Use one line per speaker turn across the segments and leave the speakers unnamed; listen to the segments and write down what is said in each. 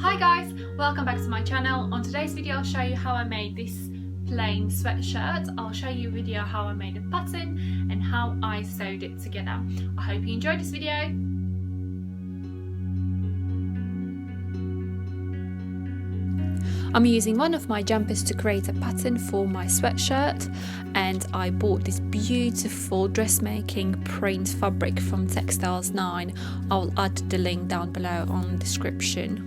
Hi guys, welcome back to my channel. On today's video I'll show you how I made this plain sweatshirt. I'll show you a video how I made a pattern and how I sewed it together. I hope you enjoyed this video. I'm using one of my jumpers to create a pattern for my sweatshirt, and I bought this beautiful dressmaking print fabric from Textiles 9. I'll add the link down below on the description.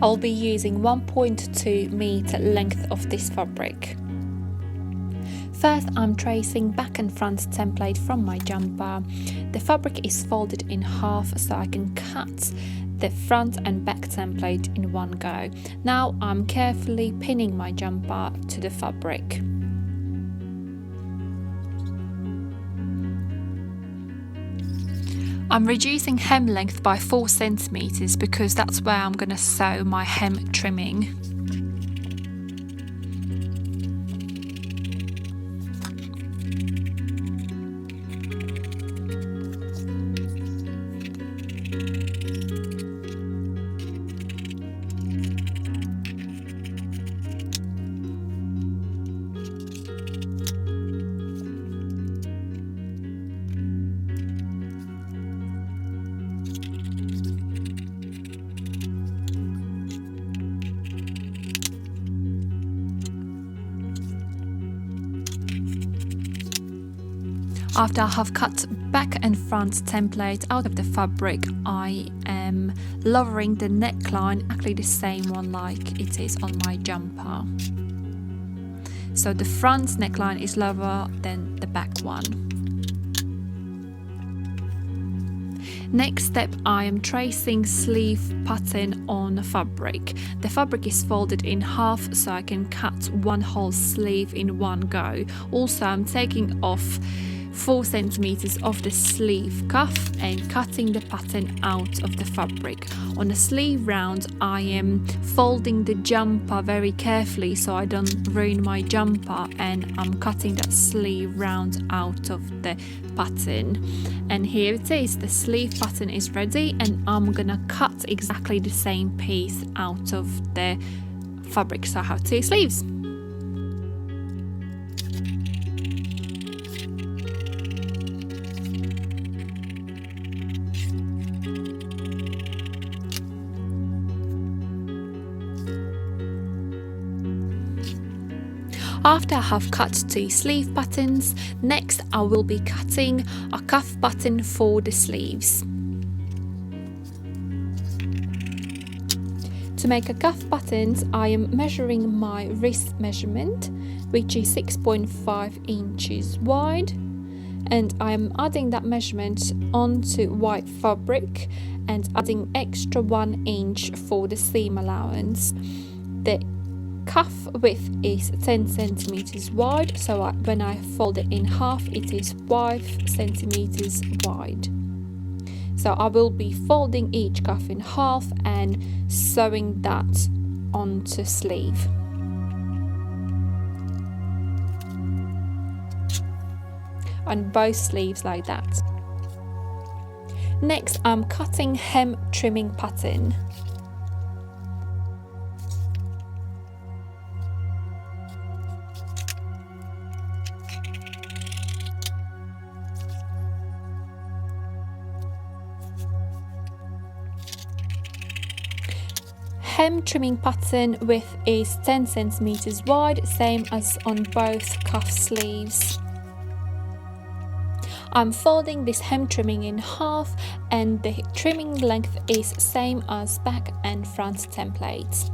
I'll be using 1.2 meter length of this fabric. First, I'm tracing back and front template from my jumper. The fabric is folded in half so I can cut the front and back template in one go. Now I'm carefully pinning my jumper to the fabric. I'm reducing hem length by 4 centimeters because that's where I'm going to sew my hem trimming. After I have cut back and front template out of the fabric, I am lowering the neckline, exactly the same one like it is on my jumper. So the front neckline is lower than the back one. Next step, I am tracing sleeve pattern on the fabric. The fabric is folded in half so I can cut one whole sleeve in one go. Also, I'm taking off 4 centimeters of the sleeve cuff and cutting the pattern out of the fabric. On the sleeve round, I am folding the jumper very carefully so I don't ruin my jumper, and I'm cutting that sleeve round out of the pattern. And here it is, the sleeve pattern is ready, and I'm gonna cut exactly the same piece out of the fabric, so I have 2 sleeves. After I have cut 2 sleeve patterns, next I will be cutting a cuff pattern for the sleeves. To make a cuff pattern, I am measuring my wrist measurement, which is 6.5 inches wide, and I am adding that measurement onto white fabric and adding extra 1 inch for the seam allowance. The cuff width is 10 centimeters wide, so when I fold it in half, it is 5 centimeters wide. So I will be folding each cuff in half and sewing that onto sleeve. On both sleeves like that. Next, I'm cutting hem trimming pattern. Hem trimming pattern width is 10 centimeters wide, same as on both cuff sleeves. I'm folding this hem trimming in half, and the trimming length is same as back and front templates.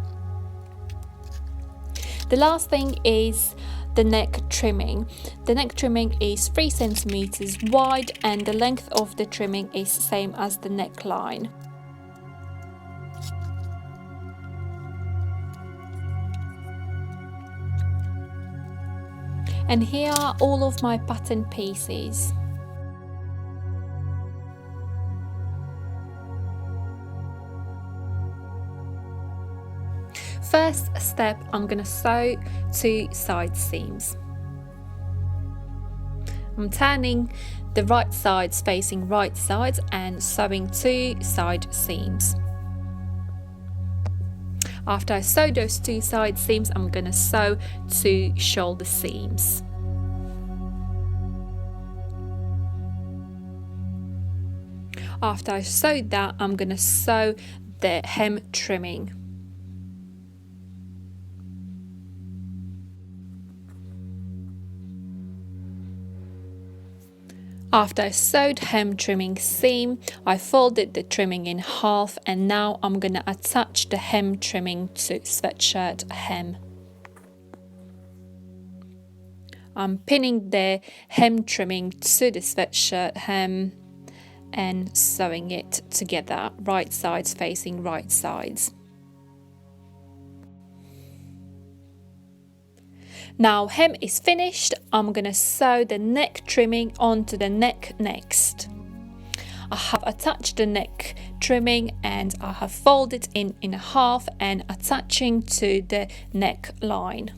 The last thing is the neck trimming. The neck trimming is 3 centimeters wide, and the length of the trimming is same as the neckline. And here are all of my pattern pieces. First step, I'm going to sew 2 side seams. I'm turning the right sides facing right sides and sewing 2 side seams. After I sew those 2 side seams, I'm gonna sew 2 shoulder seams. After I sewed that, I'm gonna sew the hem trimming. After I sewed hem trimming seam, I folded the trimming in half, and now I'm gonna attach the hem trimming to sweatshirt hem. I'm pinning the hem trimming to the sweatshirt hem and sewing it together, right sides facing right sides. Now hem is finished, I'm gonna sew the neck trimming onto the neck next. I have attached the neck trimming and I have folded in half and attaching to the neckline.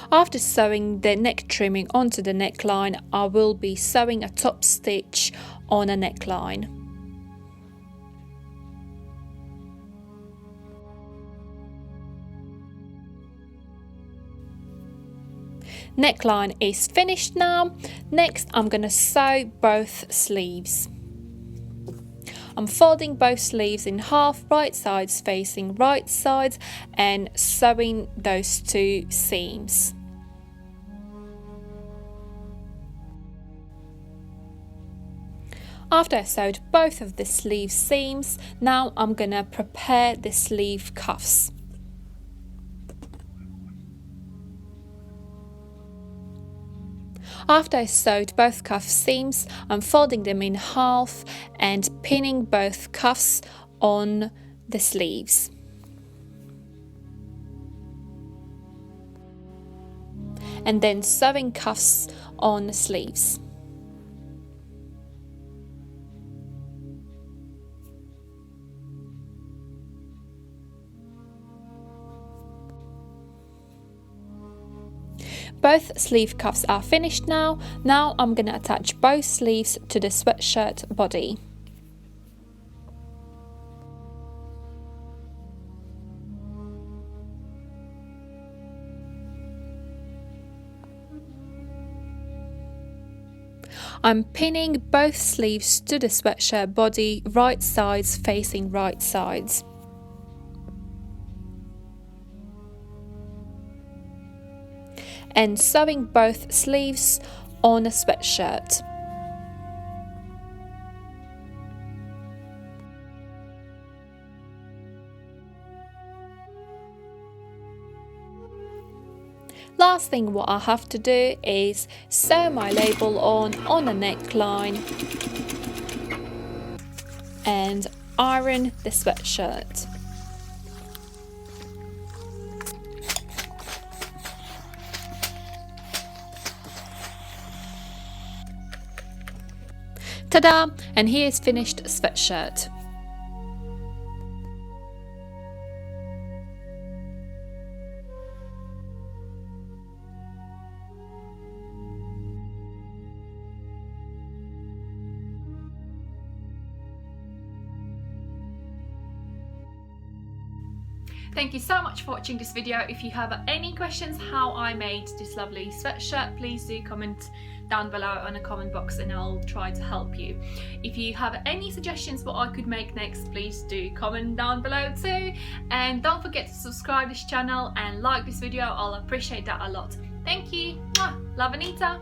After sewing the neck trimming onto the neckline, I will be sewing a top stitch on a neckline. Neckline is finished now. Next, I'm gonna sew both sleeves. I'm folding both sleeves in half, right sides facing right sides, and sewing those 2 seams. After I sewed both of the sleeve seams, now I'm gonna prepare the sleeve cuffs. After I sewed both cuff seams, I'm folding them in half and pinning both cuffs on the sleeves. And then sewing cuffs on the sleeves. Both sleeve cuffs are finished now. Now I'm going to attach both sleeves to the sweatshirt body. I'm pinning both sleeves to the sweatshirt body, right sides facing right sides. And sewing both sleeves on a sweatshirt. Last thing what I have to do is sew my label on a neckline and iron the sweatshirt. Ta-da! And here's finished sweatshirt. Thank you so much for watching this video. If you have any questions how I made this lovely sweatshirt, please do comment down below in the comment box and I'll try to help you. If you have any suggestions what I could make next, please do comment down below too. And don't forget to subscribe this channel and like this video. I'll appreciate that a lot. Thank you. Love, Anita.